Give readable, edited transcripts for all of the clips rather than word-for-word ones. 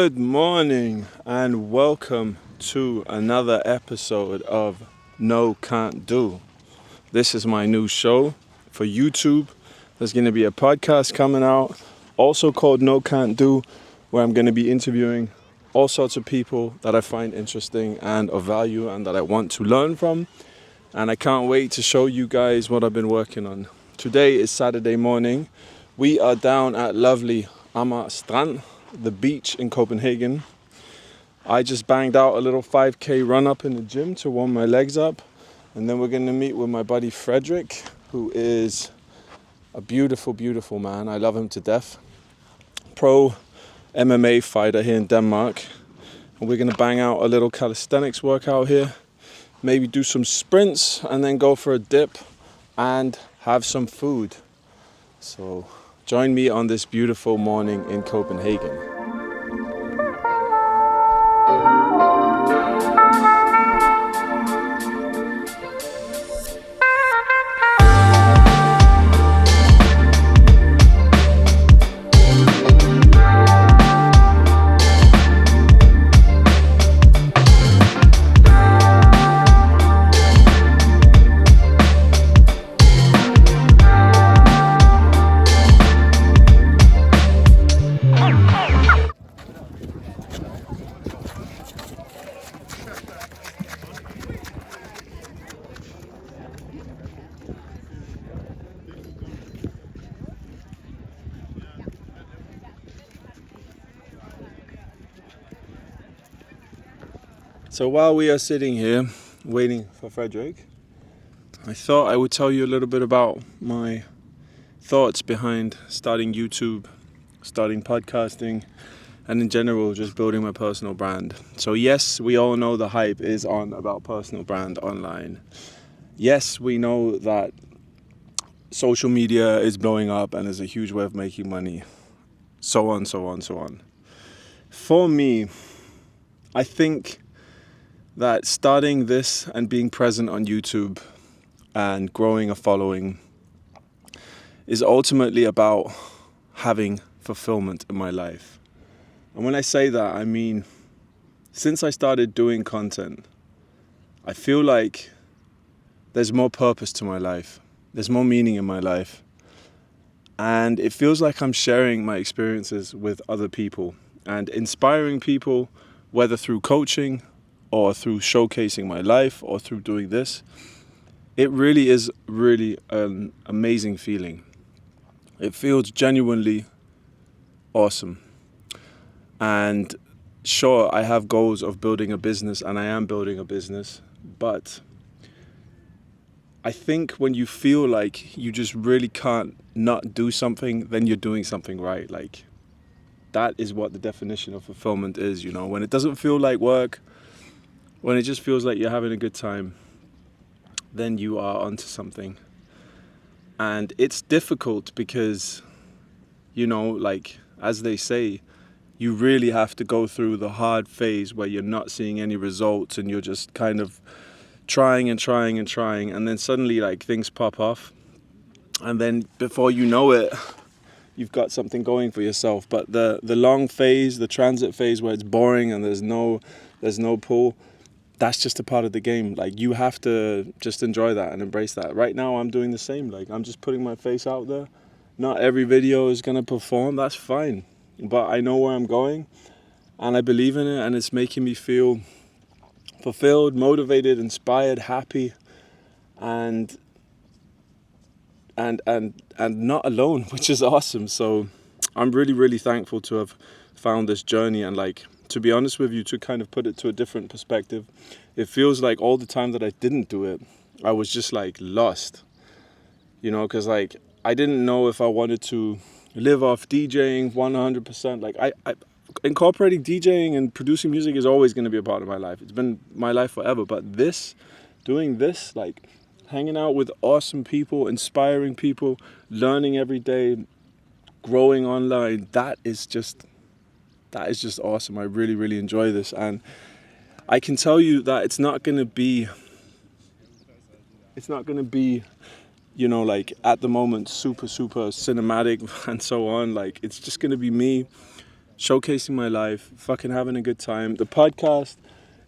Good morning and welcome to another episode of No Can't Do. This is my new show for YouTube. There's going to be a podcast coming out, also called No Can't Do, where I'm going to be interviewing all sorts of people that I find interesting and of value and that I want to learn from. And I can't wait to show you guys what I've been working on. Today is Saturday morning. We are down at lovely Amager Strand, the beach in Copenhagen. I just banged out a little 5k run up in the gym to warm my legs up, and then we're going to meet with my buddy Frederick, who is a beautiful man. I love him to death. Pro MMA fighter here in Denmark, and we're going to bang out a little calisthenics workout here, maybe do some sprints and then go for a dip and have some food. So join me on this beautiful morning in Copenhagen. So while we are sitting here waiting for Frederick, I thought I would tell you a little bit about my thoughts behind starting YouTube, starting podcasting, and in general just building my personal brand. So yes, we all know the hype is on about personal brand online. Yes, we know that social media is blowing up and is a huge way of making money. So on. For me, I think that starting this and being present on YouTube and growing a following is ultimately about having fulfillment in my life. And when I say that, I mean, since I started doing content, I feel like there's more purpose to my life. There's more meaning in my life. And it feels like I'm sharing my experiences with other people and inspiring people, whether through coaching or through showcasing my life or through doing this. It really is an amazing feeling. It feels genuinely awesome. And sure, I have goals of building a business, and I am building a business, but I think when you feel like you just really can't not do something, then you're doing something right. Like, that is what the definition of fulfillment is, you know, when it doesn't feel like work, when it just feels like you're having a good time, then you are onto something. And it's difficult because, you know, like, as they say, you really have to go through the hard phase where you're not seeing any results and you're just kind of trying, and then suddenly, like, things pop off. And then before you know it, you've got something going for yourself. But the long phase, the transit phase where it's boring and there's no pull, that's just a part of the game. Like, you have to just enjoy that and embrace that. Right now, I'm doing the same. Like, I'm just putting my face out there. Not every video is going to perform. That's fine. But I know where I'm going, and I believe in it, and it's making me feel fulfilled, motivated, inspired, happy, and not alone, which is awesome. So I'm really thankful to have found this journey, and, like, to be honest with you, to kind of put it to a different perspective, it feels like all the time that I didn't do it, I was just, like, lost, you know, because, like, I didn't know if I wanted to live off DJing 100%. Like, I incorporating DJing and producing music is always going to be a part of my life. It's been my life forever. But doing this, like, hanging out with awesome people, inspiring people, learning every day, growing online, that is just awesome. I really enjoy this, and I can tell you that it's not going to be, you know, like, at the moment super cinematic and so on. Like, it's just going to be me showcasing my life, fucking having a good time. The podcast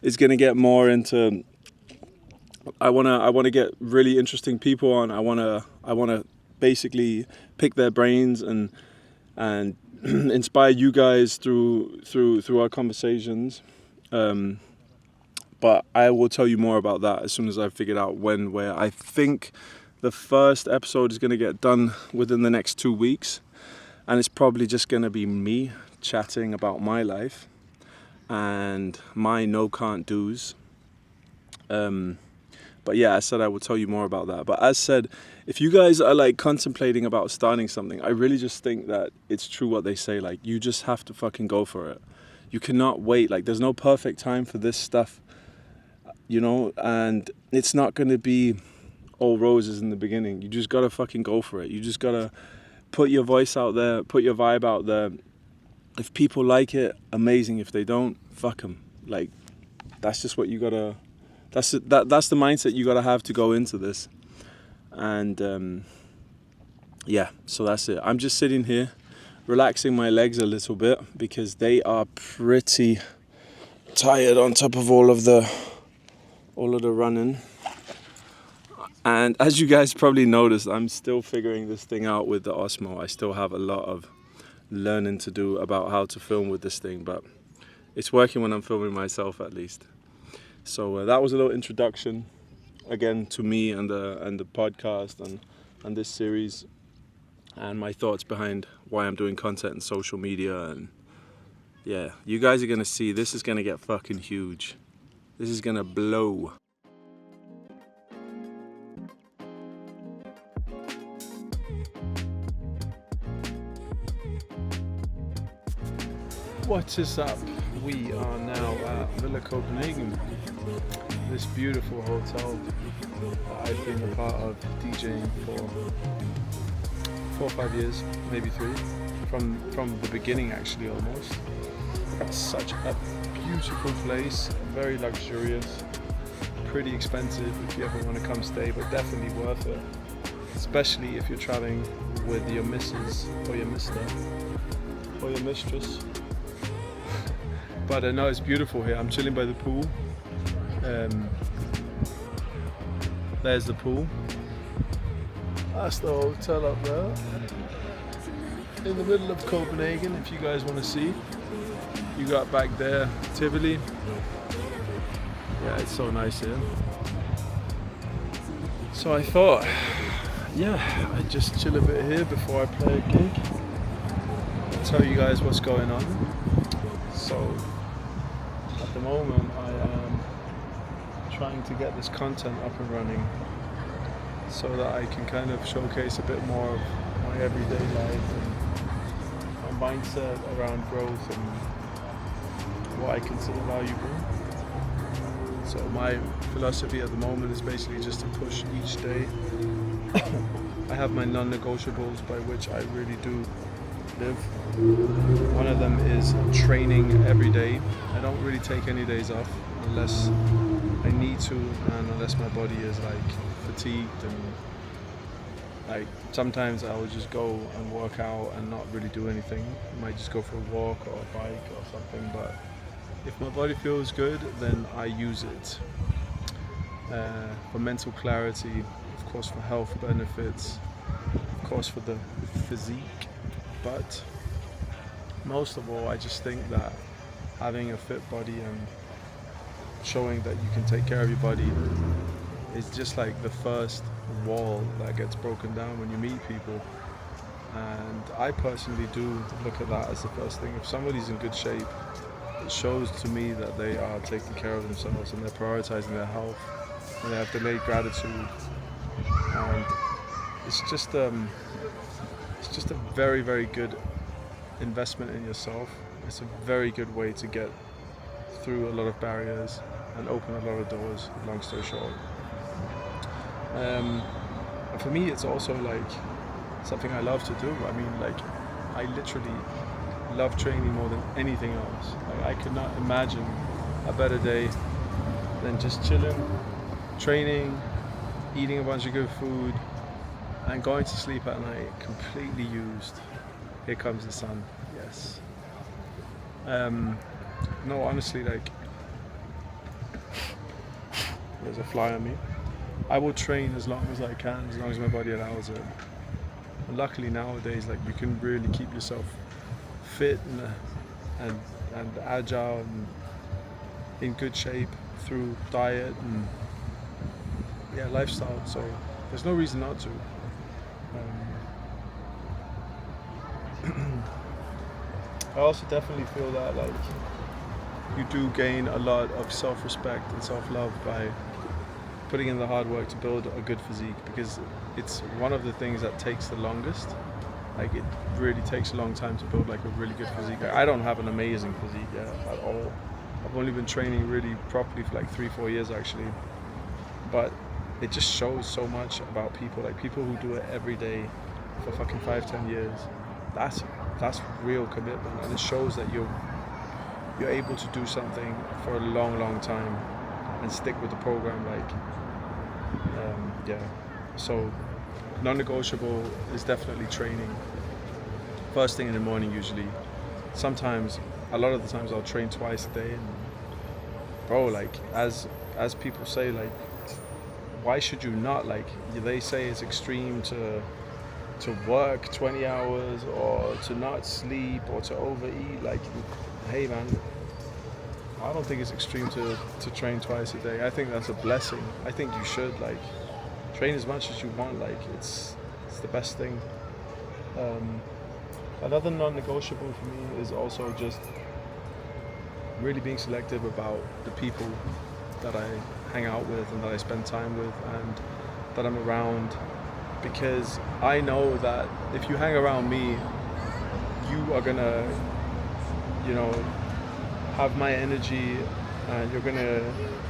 is gonna get more into. I wanna get really interesting people on. I wanna basically pick their brains and inspire you guys through our conversations. But I will tell you more about that as soon as I've figured out when, where. I think the first episode is going to get done within the next 2 weeks. And it's probably just going to be me chatting about my life and my no can't do's. But yeah, I said I will tell you more about that. But as said, if you guys are like contemplating about starting something, I really just think that it's true what they say. Like, you just have to fucking go for it. You cannot wait. Like, there's no perfect time for this stuff, you know, and it's not going to be all roses in the beginning. You just got to fucking go for it. You just got to put your voice out there, put your vibe out there. If people like it, amazing. If they don't, fuck them. Like, that's just what you got to, that's the mindset you got to have to go into this. And yeah, so that's it. I'm just sitting here relaxing my legs a little bit because they are pretty tired on top of all of the running. And as you guys probably noticed, I'm still figuring this thing out with the Osmo. I still have a lot of learning to do about how to film with this thing, but it's working when I'm filming myself, at least. So that was a little introduction again to me and the podcast and this series, and my thoughts behind why I'm doing content and social media. And yeah, you guys are gonna see, this is gonna get fucking huge. This is gonna blow. What is up? We are now at Villa Copenhagen, this beautiful hotel that I've been a part of DJing for 4 or 5 years, maybe 3, from the beginning actually almost. It's such a beautiful place, very luxurious, pretty expensive if you ever want to come stay, but definitely worth it, especially if you're traveling with your missus or your mister or your mistress. But I know it's beautiful here. I'm chilling by the pool. There's the pool. That's the hotel up there. In the middle of Copenhagen, if you guys want to see. You got back there Tivoli. Yeah, it's so nice here. So I thought, yeah, I'd just chill a bit here before I play a gig. I'll tell you guys what's going on. So at the moment I am trying to get this content up and running so that I can kind of showcase a bit more of my everyday life and my mindset around growth and what I consider valuable. So my philosophy at the moment is basically just to push each day. I have my non-negotiables by which I really do live. One of them is training every day. I don't really take any days off unless I need to and unless my body is like fatigued, and like sometimes I will just go and work out and not really do anything. I might just go for a walk or a bike or something, but if my body feels good, then I use it for mental clarity, of course for health benefits, of course for the physique. But most of all, I just think that having a fit body and showing that you can take care of your body is just like the first wall that gets broken down when you meet people. And I personally do look at that as the first thing. If somebody's in good shape, it shows to me that they are taking care of themselves and they're prioritizing their health and they have delayed gratitude. And it's just a very, very good investment in yourself. It's a very good way to get through a lot of barriers and open a lot of doors, long story short. And for me, it's also like something I love to do. I mean, like, I literally love training more than anything else. Like, I could not imagine a better day than just chilling, training, eating a bunch of good food, and going to sleep at night completely used. Here comes the sun. Yes. No, honestly, like, there's a fly on me. I will train as long as I can, as long as my body allows it. And luckily nowadays, like, you can really keep yourself fit and agile and in good shape through diet and lifestyle. So there's no reason not to. I also definitely feel that, like, you do gain a lot of self-respect and self-love by putting in the hard work to build a good physique, because it's one of the things that takes the longest. Like, it really takes a long time to build like a really good physique. I don't have an amazing physique yet at all. I've only been training really properly for like 3-4 years actually, but it just shows so much about people, like people who do it every day for fucking 5-10 years. That's real commitment, and it shows that you're able to do something for a long time and stick with the program. Like, so non-negotiable is definitely training first thing in the morning usually. Sometimes, a lot of the times, I'll train twice a day. And bro, like, as people say, like, why should you not? Like, they say it's extreme to work 20 hours or to not sleep or to overeat. Like, hey man, I don't think it's extreme to train twice a day. I think that's a blessing. I think you should, like, train as much as you want. Like, it's the best thing. Another non-negotiable for me is also just really being selective about the people that I hang out with and that I spend time with and that I'm around, because I know that if you hang around me, you are gonna, have my energy, and you're gonna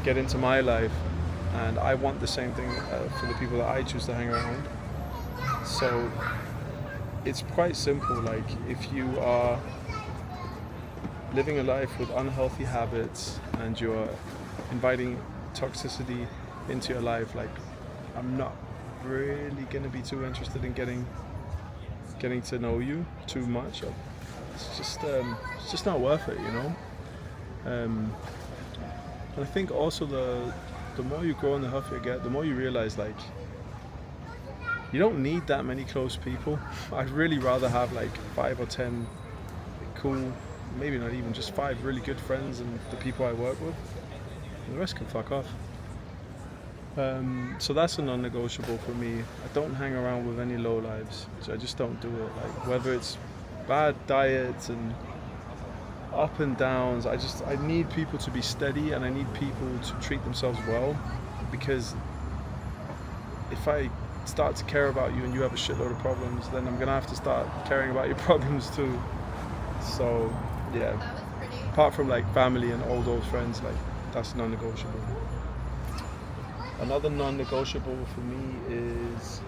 get into my life, and I want the same thing for the people that I choose to hang around. So it's quite simple. Like, if you are living a life with unhealthy habits and you're inviting toxicity into your life, like, I'm not really gonna be too interested in getting to know you too much. It's just not worth it, And I think also the more you grow and the healthier you get, the more you realize, like, you don't need that many close people. I'd really rather have like 5 or 10 cool, maybe not even, just 5 really good friends and the people I work with. And the rest can fuck off. So that's a non-negotiable for me. I don't hang around with any lowlives. So I just don't do it. Like, whether it's bad diets and up and downs, I need people to be steady, and I need people to treat themselves well, because if I start to care about you and you have a shitload of problems, then I'm gonna have to start caring about your problems too. So yeah, apart from like family and old friends, like, that's non-negotiable. Another non-negotiable for me is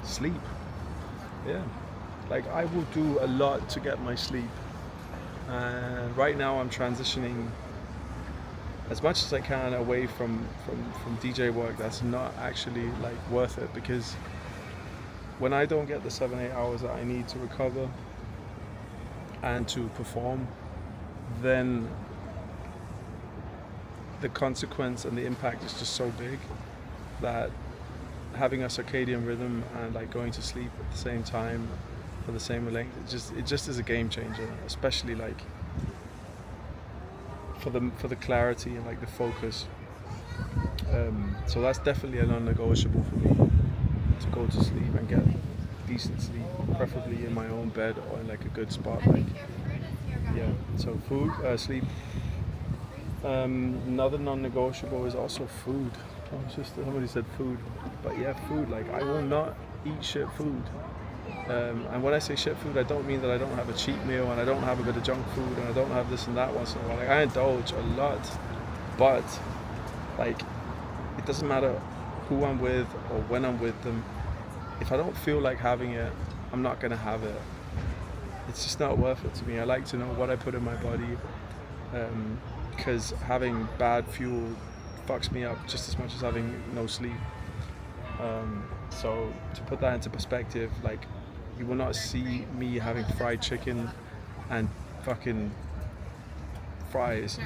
sleep. Yeah, like, I will do a lot to get my sleep, and right now I'm transitioning as much as I can away from DJ work. That's not actually like worth it, because when I don't get the 7-8 hours that I need to recover and to perform, then the consequence and the impact is just so big that having a circadian rhythm and like going to sleep at the same time for the same length, it just is a game changer, especially like for the clarity and like the focus. So that's definitely a non-negotiable for me, to go to sleep and get decent sleep, preferably in my own bed or in like a good spot. Like, yeah. So food, sleep. Another non-negotiable is also food. Somebody said food, but yeah, food. Like, I will not eat shit food. And when I say shit food, I don't mean that I don't have a cheat meal and I don't have a bit of junk food and I don't have this and that once in a while. Like, I indulge a lot, but like, it doesn't matter who I'm with or when I'm with them. If I don't feel like having it, I'm not gonna have it. It's just not worth it to me. I like to know what I put in my body, because having bad fuel fucks me up just as much as having no sleep. So to put that into perspective, like, you will not see me having fried chicken and fucking fries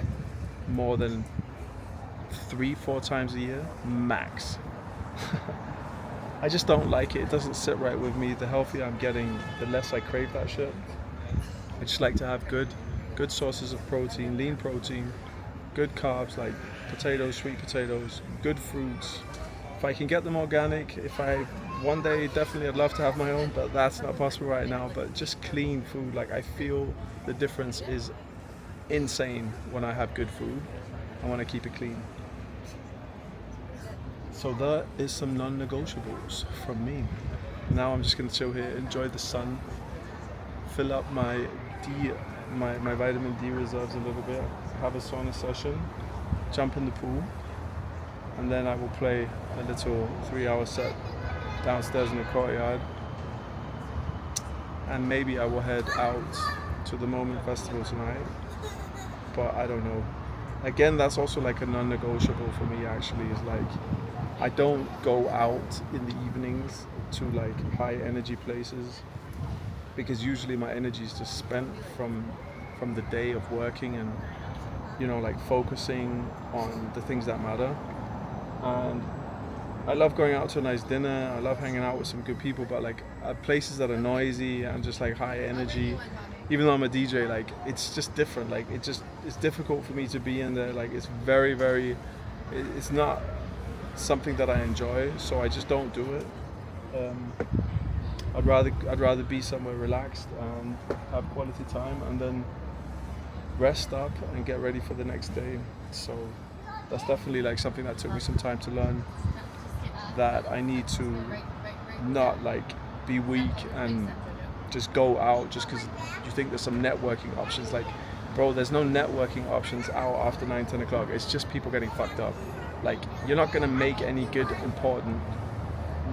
more than 3-4 times a year max. I just don't like it. It doesn't sit right with me. The healthier I'm getting, the less I crave that shit. I just like to have good sources of protein, lean protein, good carbs like potatoes, sweet potatoes, good fruits. If I can get them organic, one day definitely I'd love to have my own, but that's not possible right now. But just clean food, like, I feel the difference is insane when I have good food. I want to keep it clean. So that is some non-negotiables from me. Now I'm just going to chill here, enjoy the sun, fill up my vitamin D reserves a little bit, have a sauna session, jump in the pool, and then I will play a little 3-hour set downstairs in the courtyard. And maybe I will head out to the Moment Festival tonight, but I don't know. Again, that's also like a non-negotiable for me, actually, is like, I don't go out in the evenings to like high energy places, because usually my energy is just spent from the day of working and, you know, like focusing on the things that matter. And I love going out to a nice dinner, I love hanging out with some good people, but like places that are noisy and just like high energy, even though I'm a DJ, like, it's just different. Like, it's difficult for me to be in there. Like, it's very, very, it's not something that I enjoy, so I just don't do it. I'd rather be somewhere relaxed and have quality time, and then rest up and get ready for the next day. So that's definitely like something that took me some time to learn, that I need to not like be weak and just go out just because you think there's some networking options. Like, bro, there's no networking options out after 9-10 o'clock. It's just people getting fucked up. Like, you're not gonna make any good important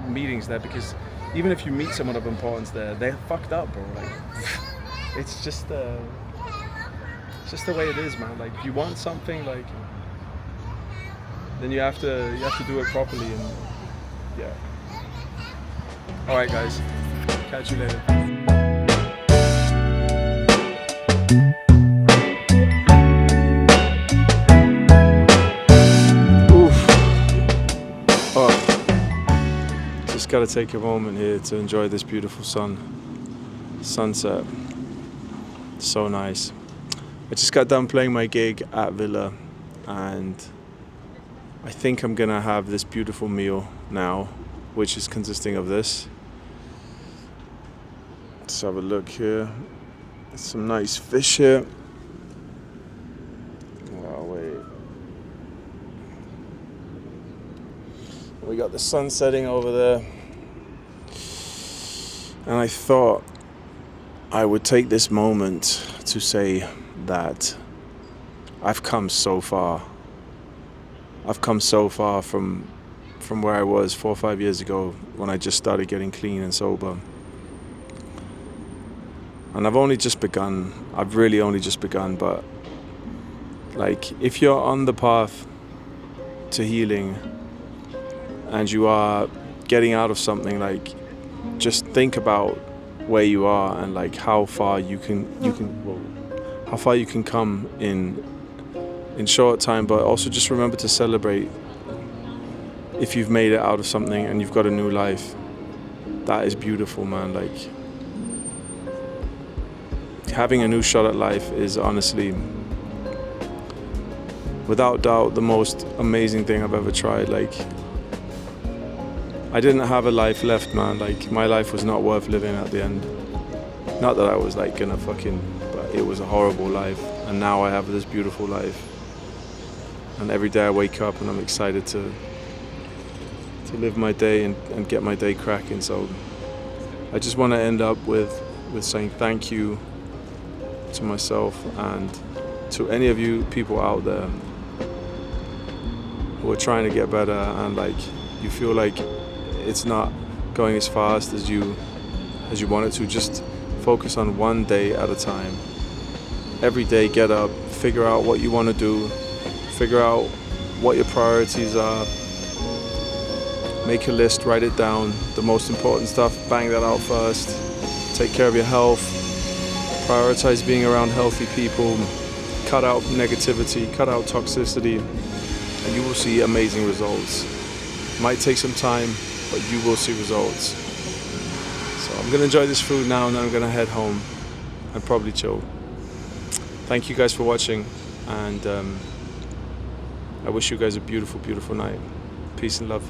meetings there, because even if you meet someone of importance there, they're fucked up, bro. Like, it's just the way it is, man. Like, if you want something, like, then you have to do it properly. And yeah. All right, guys. Catch you later. Got to take a moment here to enjoy this beautiful sunset. So nice. I just got done playing my gig at Villa, and I think I'm gonna have this beautiful meal now, which is consisting of this. Let's have a look here. There's some nice fish here. Oh wait. We got the sun setting over there. And I thought I would take this moment to say that I've come so far. I've come so far from where I was 4 or 5 years ago when I just started getting clean and sober. And I've only just begun. I've really only just begun. But like, if you're on the path to healing and you are getting out of something, like, just think about where you are and like how far you can come in short time. But also just remember to celebrate if you've made it out of something and you've got a new life. That is beautiful, man. Like, having a new shot at life is honestly, without doubt, the most amazing thing I've ever tried. Like, I didn't have a life left, man. Like, my life was not worth living at the end. Not that I was like gonna but it was a horrible life. And now I have this beautiful life. And every day I wake up and I'm excited to live my day and get my day cracking. So I just want to end up with saying thank you to myself and to any of you people out there who are trying to get better, and like, you feel like it's not going as fast as you want it to. Just focus on one day at a time. Every day, get up, figure out what you want to do, figure out what your priorities are, Make a list, write it down. The most important stuff, bang that out first. Take care of your health. Prioritize being around healthy people. Cut out negativity, cut out toxicity, and you will see amazing results. Might take some time, but you will see results. So I'm gonna enjoy this food now, and then I'm gonna head home and probably chill. Thank you guys for watching, and I wish you guys a beautiful, beautiful night. Peace and love.